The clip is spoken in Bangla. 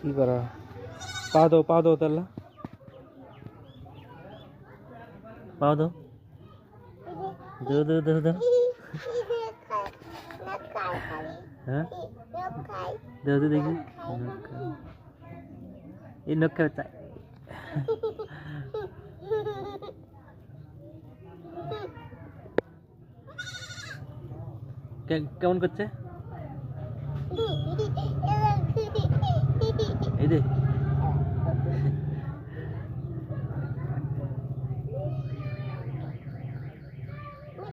কি করা পা দাও তাহলে পা দাও দাও দাও দাও দাও হ্যাঁ দাও তো দেখি এই নখ চাই কেমন করছে এই দে